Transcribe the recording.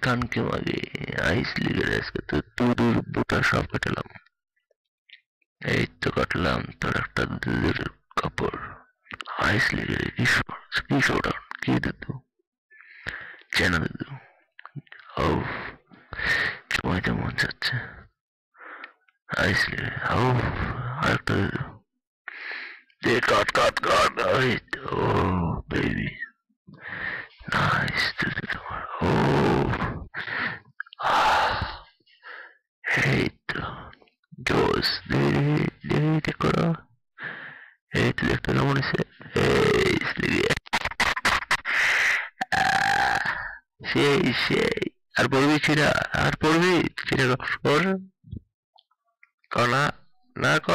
কানকে মাগে আইস লিগের আজকে তো তোদের বুটা সব কাটালাম। এই তো কাটলাম তোর একটা দুধের কাপড়। আইস লিগের কি শোডাউন কি দিত চেনা দিত। ও সময়টা মন যাচ্ছে আইস লিগে ও আরেকটা দিত দে কাট কাট কাট ওই তো বেবি নাইস দিদি তোমার ও এই তো জোস দেখি করো এই তো দেখতে কেমন হয়েছে এই লিগে সেই সেই আর পড়বি ছিড়া আর পড়বি ছিড়া ওর কনা না ক